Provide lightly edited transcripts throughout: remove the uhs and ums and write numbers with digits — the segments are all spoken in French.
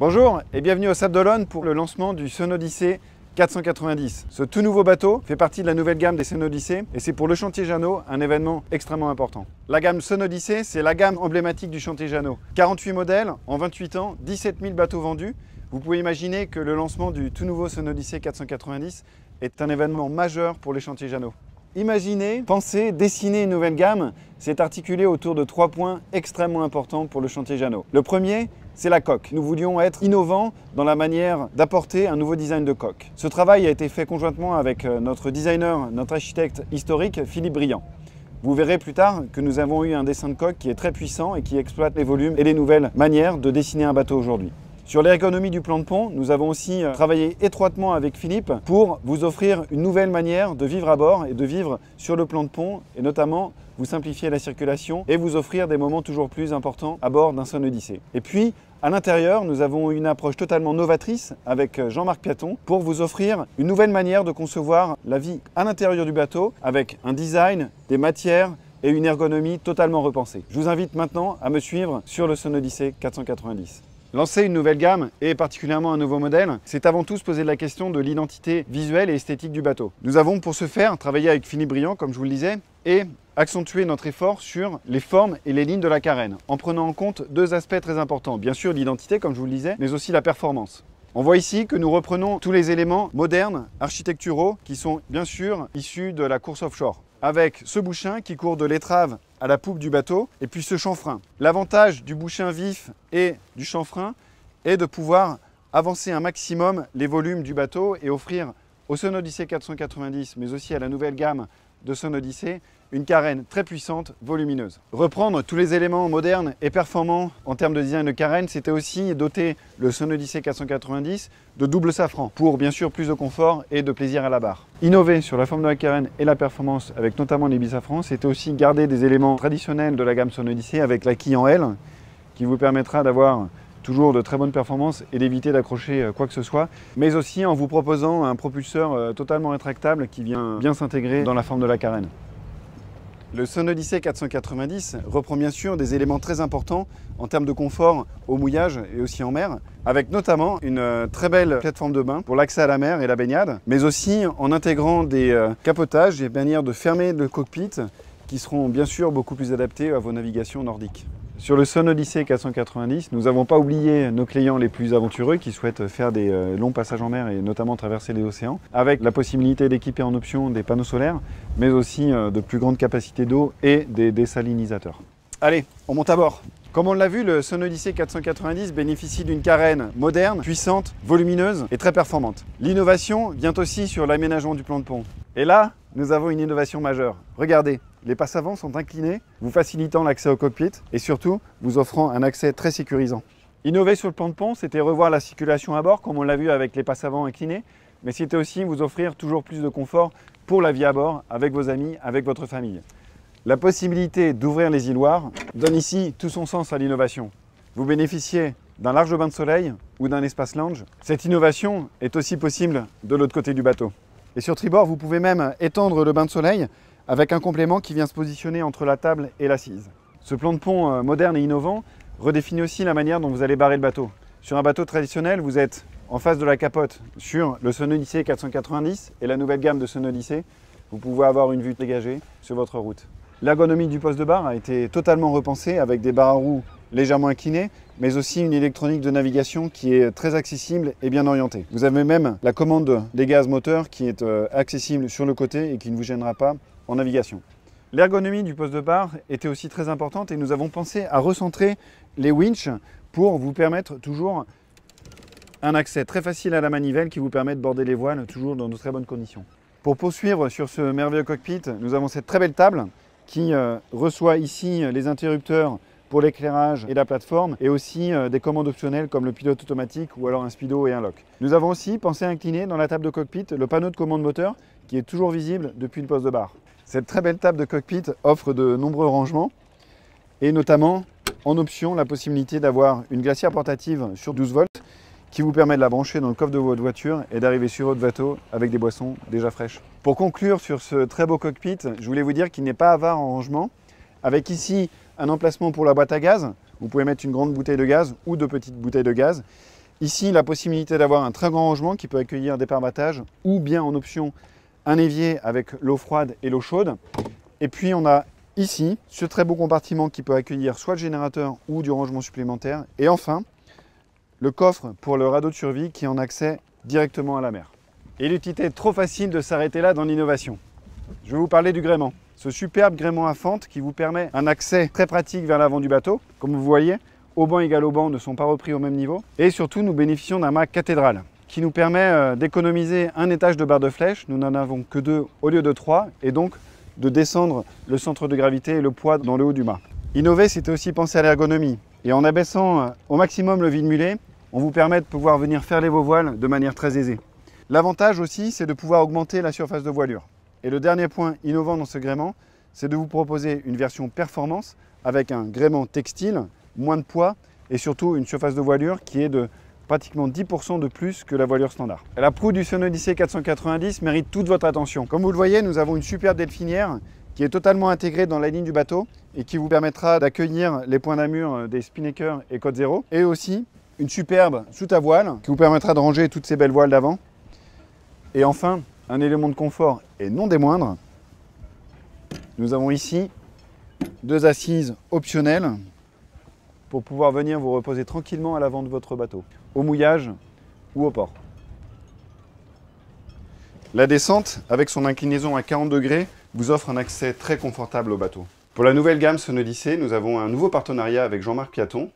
Bonjour et bienvenue au Sable d'Olonne pour le lancement du Sun-Odyssey 490. Ce tout nouveau bateau fait partie de la nouvelle gamme des Sun-Odyssey et c'est pour le chantier Jeannot un événement extrêmement important. La gamme Sun-Odyssey, c'est la gamme emblématique du chantier Jeannot. 48 modèles en 28 ans, 17 000 bateaux vendus. Vous pouvez imaginer que le lancement du tout nouveau Sun-Odyssey 490 est un événement majeur pour les chantiers Jeannot. Imaginez, penser, dessiner une nouvelle gamme, c'est articulé autour de 3 points extrêmement importants pour le chantier Jeannot. Le premier, c'est la coque. Nous voulions être innovants dans la manière d'apporter un nouveau design de coque. Ce travail a été fait conjointement avec notre designer, notre architecte historique, Philippe Briand. Vous verrez plus tard que nous avons eu un dessin de coque qui est très puissant et qui exploite les volumes et les nouvelles manières de dessiner un bateau aujourd'hui. Sur l'ergonomie du plan de pont, nous avons aussi travaillé étroitement avec Philippe pour vous offrir une nouvelle manière de vivre à bord et de vivre sur le plan de pont et notamment vous simplifier la circulation et vous offrir des moments toujours plus importants à bord d'un Sun-Odyssey. Et puis, à l'intérieur, nous avons une approche totalement novatrice avec Jean-Marc Piaton pour vous offrir une nouvelle manière de concevoir la vie à l'intérieur du bateau avec un design, des matières et une ergonomie totalement repensée. Je vous invite maintenant à me suivre sur le Sun-Odyssey 490. Lancer une nouvelle gamme et particulièrement un nouveau modèle, c'est avant tout se poser la question de l'identité visuelle et esthétique du bateau. Nous avons pour ce faire travaillé avec Philippe Briand, comme je vous le disais, et accentuer notre effort sur les formes et les lignes de la carène, en prenant en compte deux aspects très importants. Bien sûr l'identité, comme je vous le disais, mais aussi la performance. On voit ici que nous reprenons tous les éléments modernes, architecturaux, qui sont bien sûr issus de la course offshore, avec ce bouchin qui court de l'étrave à la poupe du bateau, et puis ce chanfrein. L'avantage du bouchin vif et du chanfrein est de pouvoir avancer un maximum les volumes du bateau et offrir au Sun-Odyssey 490, mais aussi à la nouvelle gamme de Sun-Odyssey, une carène très puissante, volumineuse. Reprendre tous les éléments modernes et performants en termes de design de carène, c'était aussi doter le Sun-Odyssey 490 de double safran pour bien sûr plus de confort et de plaisir à la barre. Innover sur la forme de la carène et la performance avec notamment les bisafrans, c'était aussi garder des éléments traditionnels de la gamme Sun-Odyssey avec la quille en L qui vous permettra d'avoir toujours de très bonnes performances et d'éviter d'accrocher quoi que ce soit, mais aussi en vous proposant un propulseur totalement rétractable qui vient bien s'intégrer dans la forme de la carène. Le Sun-Odyssey 490 reprend bien sûr des éléments très importants en termes de confort au mouillage et aussi en mer, avec notamment une très belle plateforme de bain pour l'accès à la mer et la baignade, mais aussi en intégrant des capotages et manières de fermer le cockpit qui seront bien sûr beaucoup plus adaptés à vos navigations nordiques. Sur le Sun-Odyssey 490, nous n'avons pas oublié nos clients les plus aventureux qui souhaitent faire des longs passages en mer et notamment traverser les océans, avec la possibilité d'équiper en option des panneaux solaires, mais aussi de plus grandes capacités d'eau et des désalinisateurs. Allez, on monte à bord. Comme on l'a vu, le Sun-Odyssey 490 bénéficie d'une carène moderne, puissante, volumineuse et très performante. L'innovation vient aussi sur l'aménagement du plan de pont. Et là, nous avons une innovation majeure. Regardez, les passes avant sont inclinés, vous facilitant l'accès au cockpit et surtout vous offrant un accès très sécurisant. Innover sur le plan de pont, c'était revoir la circulation à bord, comme on l'a vu avec les passes avant inclinés, mais c'était aussi vous offrir toujours plus de confort pour la vie à bord, avec vos amis, avec votre famille. La possibilité d'ouvrir les îloirs donne ici tout son sens à l'innovation. Vous bénéficiez d'un large bain de soleil ou d'un espace lounge. Cette innovation est aussi possible de l'autre côté du bateau. Et sur tribord, vous pouvez même étendre le bain de soleil avec un complément qui vient se positionner entre la table et l'assise. Ce plan de pont moderne et innovant redéfinit aussi la manière dont vous allez barrer le bateau. Sur un bateau traditionnel, vous êtes en face de la capote sur le Sun-Odyssey 490 et la nouvelle gamme de Sun-Odyssey. Vous pouvez avoir une vue dégagée sur votre route. L'ergonomie du poste de barre a été totalement repensée avec des barres à roues légèrement inclinées, mais aussi une électronique de navigation qui est très accessible et bien orientée. Vous avez même la commande des gaz moteurs qui est accessible sur le côté et qui ne vous gênera pas en navigation. L'ergonomie du poste de barre était aussi très importante et nous avons pensé à recentrer les winches pour vous permettre toujours un accès très facile à la manivelle qui vous permet de border les voiles toujours dans de très bonnes conditions. Pour poursuivre sur ce merveilleux cockpit, nous avons cette très belle table qui reçoit ici les interrupteurs pour l'éclairage et la plateforme et aussi des commandes optionnelles comme le pilote automatique ou alors un speedo et un lock. Nous avons aussi pensé à incliner dans la table de cockpit le panneau de commande moteur qui est toujours visible depuis le poste de barre. Cette très belle table de cockpit offre de nombreux rangements et notamment en option la possibilité d'avoir une glacière portative sur 12 volts qui vous permet de la brancher dans le coffre de votre voiture et d'arriver sur votre bateau avec des boissons déjà fraîches. Pour conclure sur ce très beau cockpit, je voulais vous dire qu'il n'est pas avare en rangement, avec ici un emplacement pour la boîte à gaz. Vous pouvez mettre une grande bouteille de gaz ou de petites bouteilles de gaz. Ici, la possibilité d'avoir un très grand rangement qui peut accueillir des pare-battages ou bien en option un évier avec l'eau froide et l'eau chaude. Et puis on a ici ce très beau compartiment qui peut accueillir soit le générateur ou du rangement supplémentaire. Et enfin, le coffre pour le radeau de survie qui en accès directement à la mer. Et l'utilité est trop facile de s'arrêter là dans l'innovation. Je vais vous parler du gréement. Ce superbe gréement à fente qui vous permet un accès très pratique vers l'avant du bateau. Comme vous voyez, haubans égal haubans ne sont pas repris au même niveau. Et surtout, nous bénéficions d'un mât cathédrale qui nous permet d'économiser un étage de barre de flèche. Nous n'en avons que 2 au lieu de 3 et donc de descendre le centre de gravité et le poids dans le haut du mât. Innover, c'était aussi penser à l'ergonomie. Et en abaissant au maximum le vide-mulet, on vous permet de pouvoir venir ferler vos voiles de manière très aisée. L'avantage aussi, c'est de pouvoir augmenter la surface de voilure. Et le dernier point innovant dans ce gréement, c'est de vous proposer une version performance avec un gréement textile, moins de poids et surtout une surface de voilure qui est de pratiquement 10% de plus que la voilure standard. La proue du Sonodyssey 490 mérite toute votre attention. Comme vous le voyez, nous avons une superbe delphinière qui est totalement intégrée dans la ligne du bateau et qui vous permettra d'accueillir les points d'amure des Spinnaker et Code Zero et aussi une superbe soute à voile qui vous permettra de ranger toutes ces belles voiles d'avant. Et enfin, un élément de confort et non des moindres, nous avons ici 2 assises optionnelles pour pouvoir venir vous reposer tranquillement à l'avant de votre bateau, au mouillage ou au port. La descente, avec son inclinaison à 40 degrés, vous offre un accès très confortable au bateau. Pour la nouvelle gamme Sonodyssey, nous avons un nouveau partenariat avec Jean-Marc Piaton.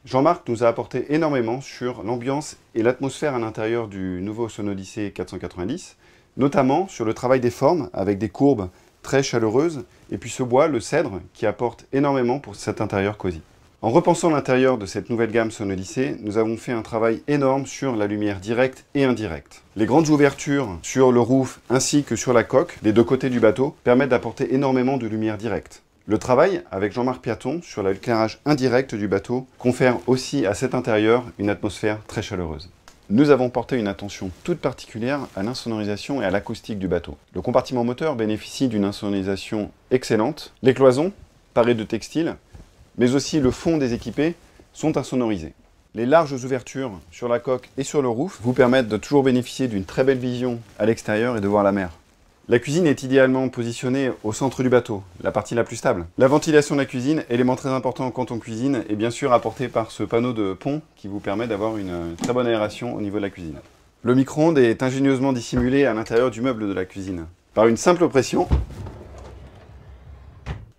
Jean-Marc nous a apporté énormément sur l'ambiance et l'atmosphère à l'intérieur du nouveau Sonodyssey 490, notamment sur le travail des formes avec des courbes très chaleureuses et puis ce bois, le cèdre, qui apporte énormément pour cet intérieur cosy. En repensant l'intérieur de cette nouvelle gamme Sonodyssey, nous avons fait un travail énorme sur la lumière directe et indirecte. Les grandes ouvertures sur le roof ainsi que sur la coque, des 2 côtés du bateau, permettent d'apporter énormément de lumière directe. Le travail avec Jean-Marc Piaton sur l'éclairage indirect du bateau confère aussi à cet intérieur une atmosphère très chaleureuse. Nous avons porté une attention toute particulière à l'insonorisation et à l'acoustique du bateau. Le compartiment moteur bénéficie d'une insonorisation excellente. Les cloisons, parées de textile, mais aussi le fond des équipés, sont insonorisés. Les larges ouvertures sur la coque et sur le roof vous permettent de toujours bénéficier d'une très belle vision à l'extérieur et de voir la mer. La cuisine est idéalement positionnée au centre du bateau, la partie la plus stable. La ventilation de la cuisine, élément très important quand on cuisine, est bien sûr apportée par ce panneau de pont qui vous permet d'avoir une très bonne aération au niveau de la cuisine. Le micro-ondes est ingénieusement dissimulé à l'intérieur du meuble de la cuisine. Par une simple pression,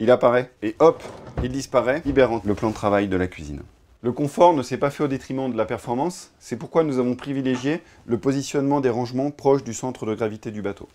il apparaît et hop, il disparaît, libérant le plan de travail de la cuisine. Le confort ne s'est pas fait au détriment de la performance, c'est pourquoi nous avons privilégié le positionnement des rangements proches du centre de gravité du bateau.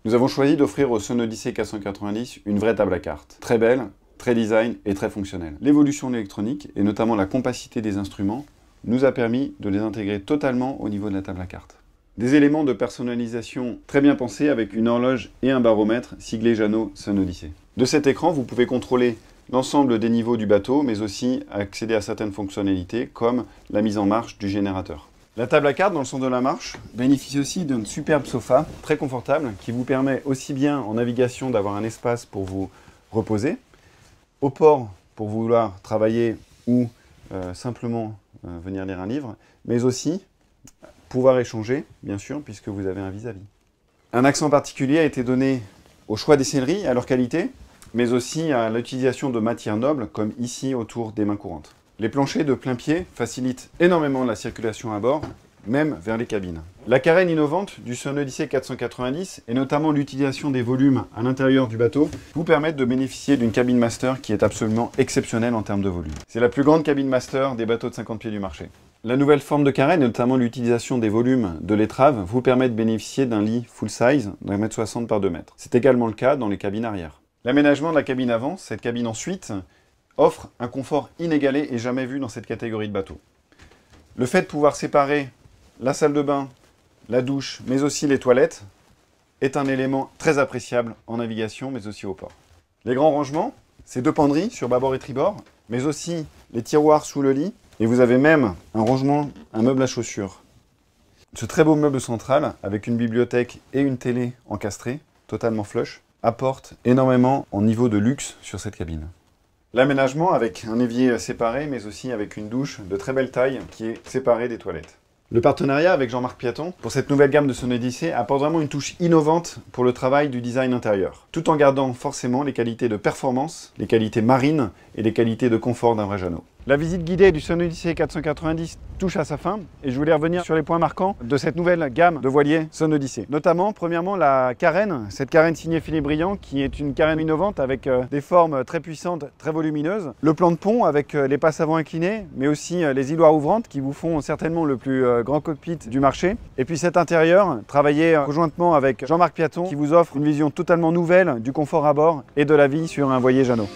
Nous avons choisi d'offrir au Sonodyssey 490 une vraie table à cartes. Très belle, très design et très fonctionnelle. L'évolution de l'électronique, et notamment la compacité des instruments, nous a permis de les intégrer totalement au niveau de la table à cartes. Des éléments de personnalisation très bien pensés avec une horloge et un baromètre siglé Jeannot Sonodyssey. De cet écran, vous pouvez contrôler l'ensemble des niveaux du bateau, mais aussi accéder à certaines fonctionnalités comme la mise en marche du générateur. La table à cartes dans le centre de la marche bénéficie aussi d'un superbe sofa très confortable qui vous permet aussi bien en navigation d'avoir un espace pour vous reposer, au port pour vouloir travailler ou simplement venir lire un livre, mais aussi pouvoir échanger, bien sûr, puisque vous avez un vis-à-vis. Un accent particulier a été donné au choix des selleries, à leur qualité, mais aussi à l'utilisation de matières nobles, comme ici autour des mains courantes. Les planchers de plein pied facilitent énormément la circulation à bord, même vers les cabines. La carène innovante du Sonodyssey 490, et notamment l'utilisation des volumes à l'intérieur du bateau, vous permettent de bénéficier d'une cabine master qui est absolument exceptionnelle en termes de volume. C'est la plus grande cabine master des bateaux de 50 pieds du marché. La nouvelle forme de carène, et notamment l'utilisation des volumes de l'étrave, vous permet de bénéficier d'un lit full size d'1,60 m par 2 m. C'est également le cas dans les cabines arrière. L'aménagement de la cabine avant, cette cabine ensuite, offre un confort inégalé et jamais vu dans cette catégorie de bateau. Le fait de pouvoir séparer la salle de bain, la douche, mais aussi les toilettes, est un élément très appréciable en navigation, mais aussi au port. Les grands rangements, c'est 2 penderies sur bâbord et tribord, mais aussi les tiroirs sous le lit, et vous avez même un rangement, un meuble à chaussures. Ce très beau meuble central, avec une bibliothèque et une télé encastrée, totalement flush, apporte énormément en niveau de luxe sur cette cabine. L'aménagement avec un évier séparé, mais aussi avec une douche de très belle taille qui est séparée des toilettes. Le partenariat avec Jean-Marc Piaton pour cette nouvelle gamme de Sonodyssé apporte vraiment une touche innovante pour le travail du design intérieur, tout en gardant forcément les qualités de performance, les qualités marines et les qualités de confort d'un vrai Jeannot. La visite guidée du Sonodyssé 490 touche à sa fin et je voulais revenir sur les points marquants de cette nouvelle gamme de voiliers Sonodyssé. Notamment, premièrement, la carène, cette carène signée Philippe Briand qui est une carène innovante avec des formes très puissantes, très volumineuses. Le plan de pont avec les passes avant inclinées, mais aussi les îloires ouvrantes qui vous font certainement le plus grand cockpit du marché. Et puis cet intérieur, travaillé conjointement avec Jean-Marc Piaton qui vous offre une vision totalement nouvelle du confort à bord et de la vie sur un voilier Jeannot.